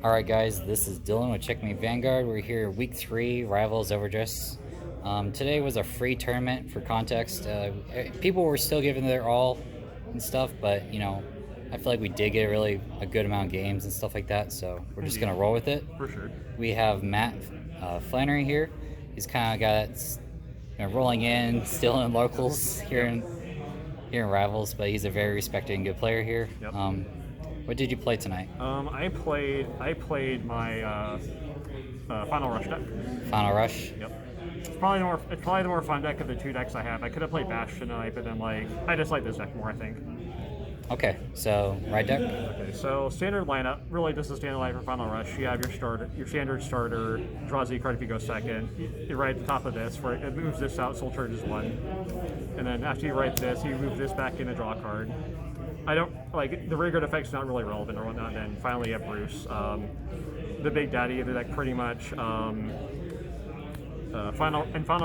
Alright guys, this is Dylan with Checkmate Vanguard. We're here week 3, Rivals Overdress. Today was a free tournament for context. People were still giving their all and stuff, but I feel like we did get a good amount of games and stuff like that, so we're just going to roll with it. For sure. We have Matt Flannery here. He's kind of got rolling in, still in locals here in Rivals, but he's a very respected and good player here. Yep. What did you play tonight? I played my Final Rush deck. Final Rush? Yep. It's probably the more fun deck of the two decks I have. I could have played Bastion tonight, but then I just like this deck more, I think. Okay, so ride deck. Okay, so standard lineup. Really, this is standard lineup for Final Rush. You have your standard starter, draws a card if you go second. You write at the top of this, where it moves this out, soul charges 1. And then after you write this, you move this back in to draw a card. I don't like the Vanguard effect's not really relevant or whatnot. And then finally, you have Bruce, the big daddy of the deck, pretty much. Final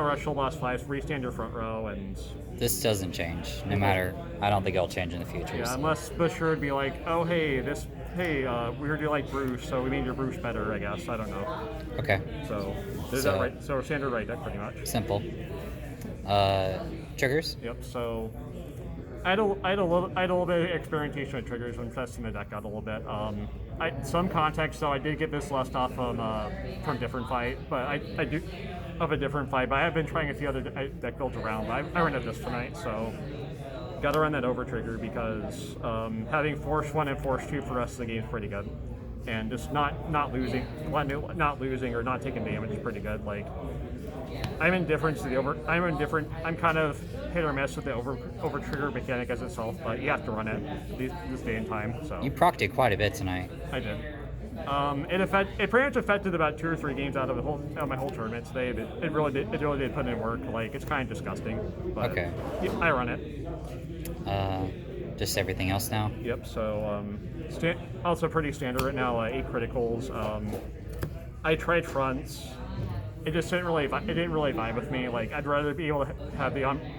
Rush will last 5, restand your front row, and this doesn't change. No matter, I don't think it'll change in the future. Yeah, unless Bushiroad would be like, oh hey, we heard you like Bruce, so we made your Bruce better. I guess I don't know. Okay. So that right? So standard right deck, pretty much. Simple. Triggers. Yep. So I had a little bit of experimentation with triggers when testing the deck out a little bit. Some context, though, I did get this list off from different fight, but I do of a different fight. But I have been trying a few other deck builds around. But I ran this tonight, so got to run that over trigger because having Force 1 and Force 2 for the rest of the game is pretty good, and just not losing or not taking damage is pretty good. Like I'm indifferent to the over. I'm kind of hit or miss with the over trigger mechanic as itself, but you have to run it this day and time. So you procced it quite a bit tonight. I did. It pretty much affected about 2 or 3 games out of my whole tournament today. But it really did put in work. Like it's kind of disgusting. But okay. Yeah, I run it. Just everything else now. Yep. So also pretty standard right now. 8 criticals. I tried fronts. It just didn't really vibe with me. Like I'd rather be able to have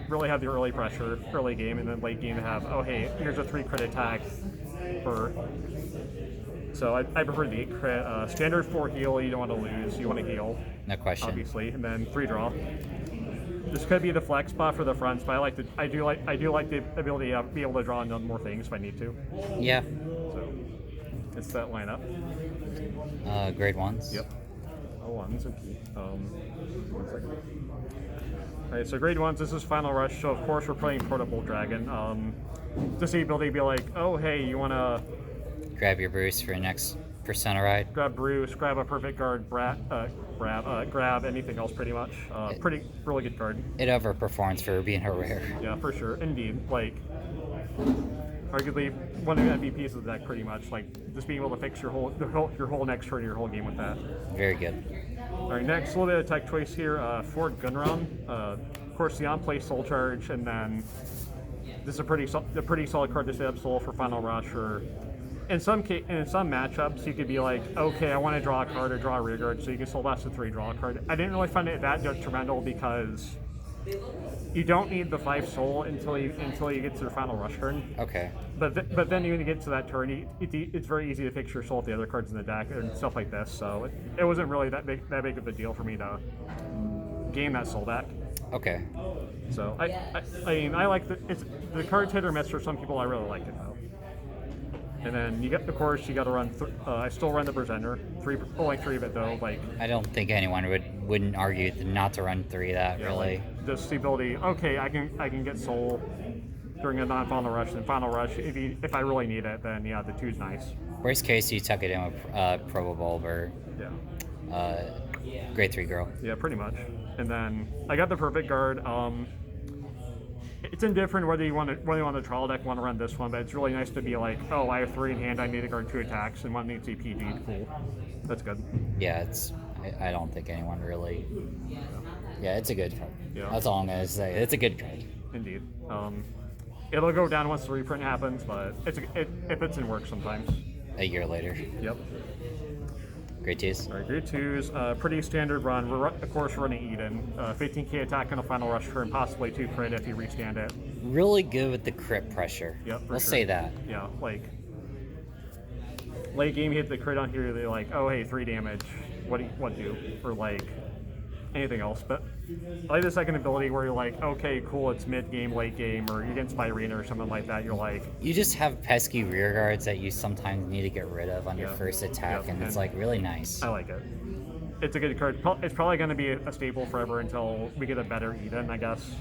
really have the early pressure, early game, and then late game to have, oh hey, here's a 3 crit attack. So I prefer the 8 crit. Standard 4 heal. You don't want to lose. You want to heal. No question. Obviously, and then 3 draw. This could be the flex spot for the fronts, but I do like the ability to be able to draw on more things if I need to. Yeah. So it's that lineup. Grade 1s. Yep. Ones, okay. 1 second. Alright, so grade 1s, this is Final Rush, so of course we're playing Portable Dragon. Just the ability to be like, oh hey, you wanna grab your Bruce for your next Persona ride? Grab Bruce, grab a Perfect Guard, grab anything else pretty much. Really good card. It overperforms for being a rare. Yeah, for sure. Indeed. Like arguably one of the MVPs of the deck, pretty much. Like just being able to fix your whole next turn, your whole game with that. Very good. All right, next a little bit of tech choice here. Ford Gunrun. Of course, the on-play Soul Charge, and then this is a pretty solid card to set up Soul for Final Rush. Or in some matchups, you could be like, okay, I want to draw a card or draw a rear guard, so you can Soul Blast a 3 draw a card. I didn't really find it that detrimental because you don't need the 5 soul until you get to the Final Rush turn. Okay. But then when you get to that turn, it's very easy to fix your soul with the other cards in the deck and stuff like this. So it wasn't really that big of a deal for me to game that soul back. Okay. So I like the card's hit or miss for some people. I really like it though. And then you got to run. I still run the Presenter. Only 3 of it though. Like I don't think anyone wouldn't argue not to run 3 of that really. Like, just the ability. Okay, I can get Soul during a non-Final Rush. And Final Rush, if I really need it, then yeah, the 2's nice. Worst case, you tuck it in with Probable or grade 3 girl. Yeah, pretty much. And then I got the Perfect Guard. It's indifferent whether you want the trial deck want to run this one, but it's really nice to be like, oh, I have 3 in hand, I need to guard 2 attacks, and one needs to be PG'd. Cool. That's good. Yeah, I don't think anyone really. Yeah, it's a good card. Yeah. That's all I'm gonna say. It's a good card. Indeed. It'll go down once the reprint happens, but it's in work sometimes. A year later. Yep. Grade 2s. All right, grade 2s, pretty standard run. We're, of course, running Eden. 15k attack on a Final Rush turn, possibly 2 crit if you restand it. Really good with the crit pressure. Yep, We'll say that. Yeah, like late game, you hit the crit on here, they're like, oh hey, 3 damage. What do? Or like anything else. But I like the second ability where you're like, okay, cool, it's mid game, late game, or you're against Spirina or something like that. You're like, You just have pesky rear guards that you sometimes need to get rid of on your Yeah. first attack, Yeah. and it's And- like really nice. I like it. It's a good card. It's probably going to be a staple forever until we get a better Eden, I guess.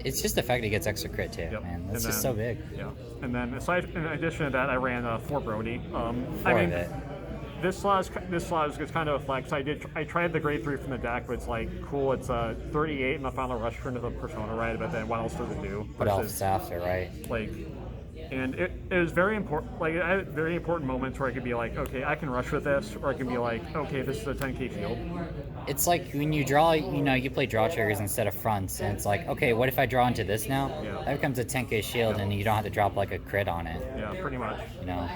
It's just the fact it gets extra crit too, Yep. man. That's And just then- so big. Yeah. And then in addition to that, I ran 4 Brody. I Four mean, of it. this slot is kind of a flex. I tried the grade 3 from the deck, but it's like cool. It's 38 in the final rush turn of the Persona ride, but then what else does it do? What else after, right? Like, and it was very important. Like, I had very important moments where I could be like, okay, I can rush with this, or I can be like, okay, this is a 10k field. It's like when you draw, you play draw triggers instead of fronts, and it's like, okay, what if I draw into this now? Yeah. That becomes a 10k shield, and you don't have to drop like a crit on it, Yeah, pretty much. you know?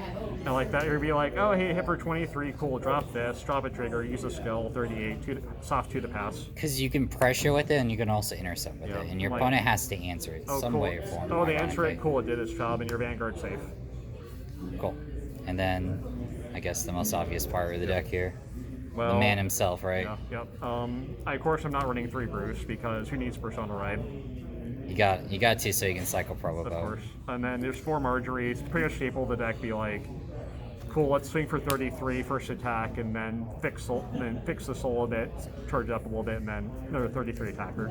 And like that, you'd be like, oh, hey, hit for 23, cool, drop this, drop a trigger, use a skill, 38, soft 2 to pass. Because you can pressure with it, and you can also intercept with Yeah, it, and your like- opponent has to answer it Oh, some cool. way or form. Oh, the answer it, ironically. cool, it did its job, and your Vanguard safe. Cool. And then, I guess the most obvious part of the deck here, Well, the man himself, right? Yeah, yep. Of course, I'm not running 3 Bruce because who needs Persona Ride? You got to so you can cycle Provoco. Of course. And then there's 4 Marjories. Pretty much staple of the deck. Be like, cool. Let's swing for 33 first attack, and then fix the soul a bit, charge up a little bit, and then another 33 attacker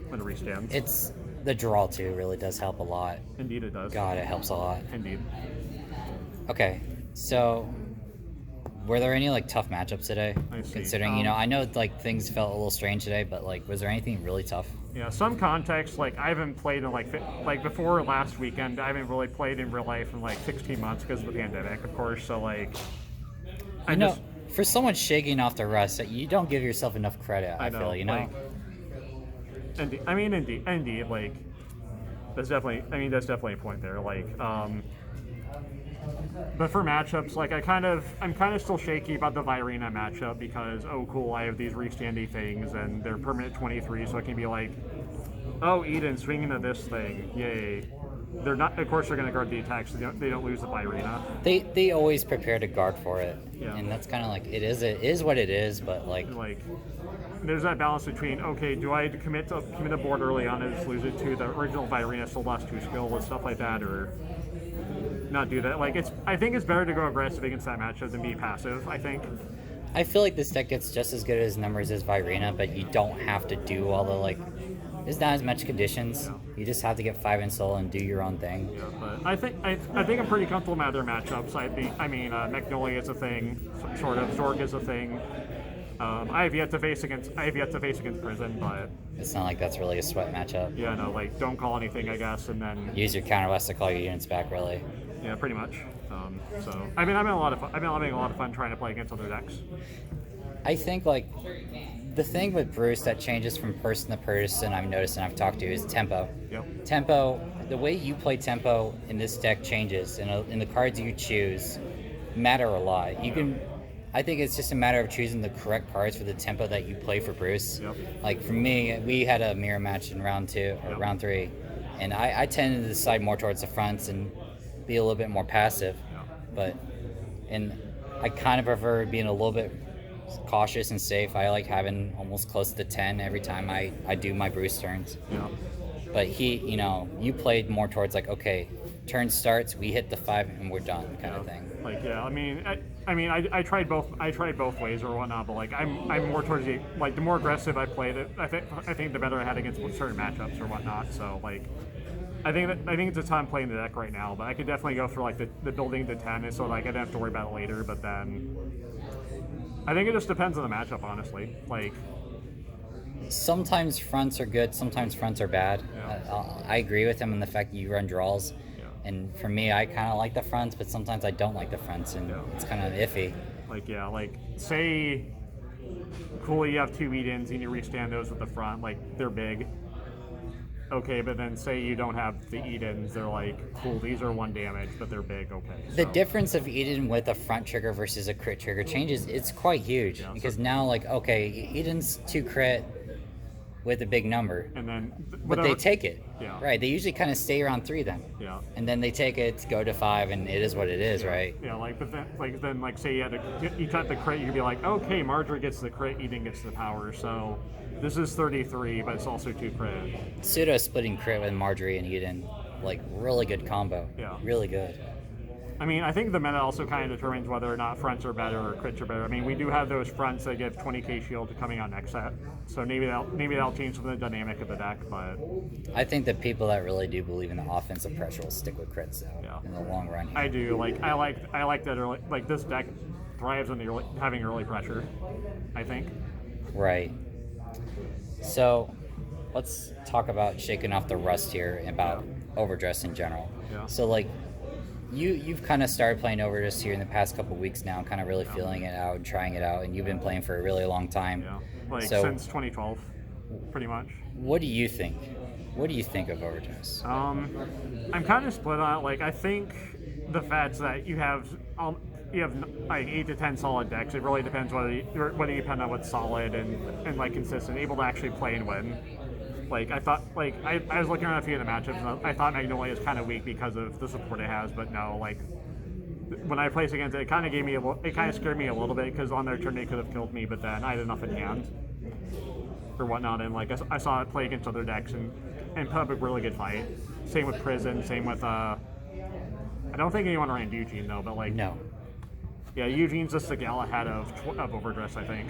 when it restands. It's the draw too really does help a lot. Indeed, it does. God, it helps a lot. Indeed. Okay, so were there any like tough matchups today? I see. Considering I know like things felt a little strange today, but like was there anything really tough? Yeah, some context, like I haven't played in like before last weekend, I haven't really played in real life in like 16 months because of the pandemic, of course. So like, I know for someone shaking off the rust, you don't give yourself enough credit. I feel Like, indeed, like that's definitely a point there. Like, but for matchups, like I'm kind of still shaky about the Virina matchup because oh cool, I have these restandy things and they're permanent 23, so I can be like, oh Eden swinging to this thing, yay. They're not, of course, they're going to guard the attacks. So they don't lose the Virina. They always prepare to guard for it, Yeah. and that's kind of like it is what it is. But like There's that balance between okay, do I commit a board early on and just lose it to the original Virina, still lost 2 skill and stuff like that, or not do that. Like I think it's better to go aggressive against that matchup than be passive. I think. I feel like this deck gets just as good as numbers as Virina, but you don't have to do all the like. There's not as much conditions. Yeah. You just have to get 5 in soul and do your own thing. Yeah, but I think I'm pretty comfortable with other matchups. Magnolia is a thing, sort of. Zorg is a thing. I have yet to face against Prison, but It's not like that's really a sweat matchup. yeah, no, like don't call anything, I guess, and then Use your counterblast to call your units back, really. yeah, pretty much. So I've been having a lot of fun trying to play against other decks. I think like the thing with Bruce that changes from person to person I've noticed and I've talked to is tempo. Yep. Tempo, the way you play tempo in this deck changes, and the cards you choose matter a lot. I think it's just a matter of choosing the correct cards for the tempo that you play for Bruce. Yep. Like for me, we had a mirror match in round 2 or round 3, and I tended to decide more towards the fronts and be a little bit more passive. And I kind of prefer being a little bit cautious and safe. I like having almost close to 10 every time I do my Bruce turns. Yeah. But you played more towards like, okay, turn starts, we hit the 5 and we're done kind of thing. Like yeah, I tried both ways or whatnot, but like I'm more towards the more aggressive I played it. I think the better I had against certain matchups or whatnot. So like I think it's a time playing the deck right now, but I could definitely go for like the building to 10, so like I don't have to worry about it later. But then I think it just depends on the matchup, honestly. Like Sometimes fronts are good, sometimes fronts are bad. Yeah. I agree with him in the fact that you run draws. Yeah. And for me, I kind of like the fronts, but sometimes I don't like the fronts, and it's kind of iffy. like say, cool, you have 2 Edens and you restand those at the front, like they're big. Okay, but then say you don't have the Edens, they're like, cool, these are 1 damage, but they're big, okay. The difference of Eden with a front trigger versus a crit trigger changes. It's quite huge because now, like, okay, Eden's 2 crit, with a big number. And then But they take it. Yeah. Right. They usually kind of stay around 3 then. Yeah. And then they take it, go to 5, and it is what it is, right? Yeah, but then say you got the crit, you could be like, okay, Marjorie gets the crit, Eden gets the power, so this is 33, but it's also 2 crit. Pseudo splitting crit with Marjorie and Eden, really good combo. Yeah. Really good. I mean, I think the meta also kind of determines whether or not fronts are better or crits are better. I mean, we do have those fronts that give 20k shield coming out next set, so maybe that'll change some of the dynamic of the deck. But I think the people that really do believe in the offensive pressure will stick with crits though in the long run. I do. I like that early. This deck thrives on having early pressure, I think. Right. So let's talk about shaking off the rust here about overdress in general. Yeah. So you've kind of started playing overdress here in the past couple weeks now, kind of really feeling it out and trying it out, and you've been playing for a really long time. Yeah. Since 2012, pretty much. What do you think? What do you think of overdress? I'm kind of split on it. I think the fact that you have 8 to 10 solid decks. It really depends whether you depend on what's solid and consistent, able to actually play and win. I thought, I was looking around a few of the matchups, and I thought Magnolia is kind of weak because of the support it has, but no, when I placed against it, it kind of scared me a little bit, because on their turn they could have killed me, but then I had enough in hand or whatnot, and I saw it play against other decks and put up a really good fight. Same with Prison, same with, I don't think anyone ran Eugene though, but No. Yeah, Eugene's just the Galahad of overdress, I think,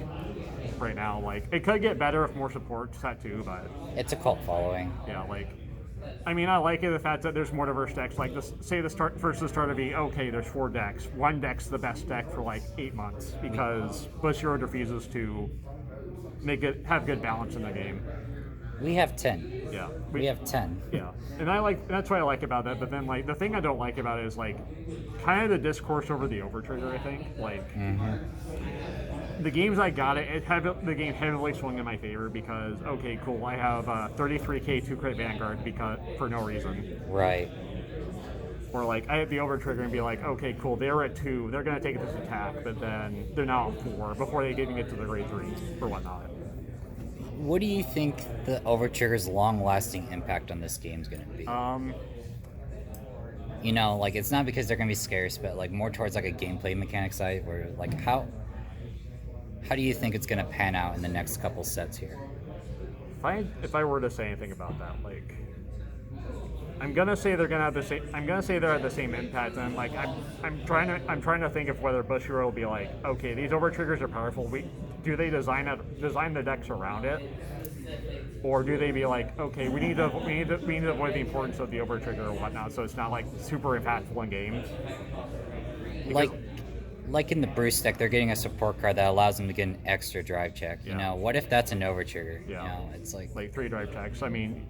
right now. It could get better if more support's set too, but It's a cult following. yeah, I like it the fact that there's more diverse decks. Say the start to be okay. There's 4 decks. One deck's the best deck for 8 months because Bushiroad refuses to have good balance in the game. We have 10. Yeah, we have 10. Yeah, and that's what I like about that. But then the thing I don't like about it is kind of the discourse over the overtrigger. I think the games I got the game heavily swung in my favor because okay, cool, I have 33k 2 crit Vanguard for no reason. Right. Or I hit the overtrigger and be okay, cool, they were at 2, they're gonna take this attack, but then they're now at 4 before they even get to the grade 3 or whatnot. What do you think the overtrigger's long-lasting impact on this game is going to be? It's not because they're going to be scarce, but more towards a gameplay mechanic side, where how do you think it's going to pan out in the next couple sets here? If I were to say anything about that, I'm gonna say they're gonna have the same. I'm gonna say they're at the same impact, and I'm trying to think of whether Bushiroad will be okay, these overtriggers are powerful. Do they design the decks around it, or do they be okay, we need to avoid the importance of the overtrigger or whatnot, so it's not super impactful in games. Like in the Bruce deck, they're getting a support card that allows them to get an extra drive check. What if that's an overtrigger? Yeah. It's 3 drive checks. I mean,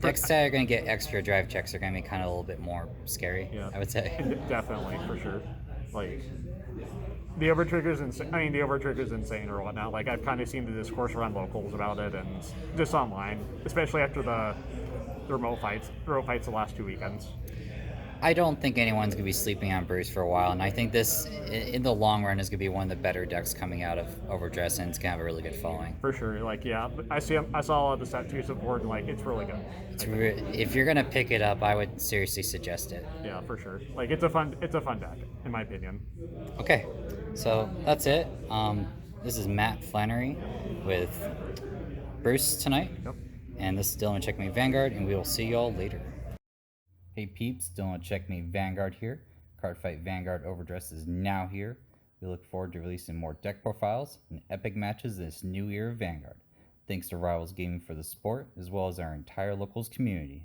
decks that are going to get extra drive checks are going to be kind of a little bit more scary. Yeah. I would say. Definitely, for sure. The overtrigger's insane. I mean, the overtrigger's insane or whatnot. I've kind of seen the discourse around locals about it and just online, especially after the remote fights the last 2 weekends. I don't think anyone's going to be sleeping on Bruce for a while, and I think this, in the long run, is going to be one of the better decks coming out of overdress, and it's going to have a really good following. For sure, I saw the set 2 support, and it's really good. If you're going to pick it up, I would seriously suggest it. Yeah, for sure. It's a fun deck, in my opinion. Okay, so that's it. This is Matt Flannery with Bruce tonight. Yep. And this is Dylan Checkmate Vanguard, and we will see you all later. Hey peeps, Dylan Checkmate Vanguard here. Cardfight Vanguard Overdress is now here. We look forward to releasing more deck profiles and epic matches this new year of Vanguard. Thanks to Rivals Gaming for the support, as well as our entire locals community.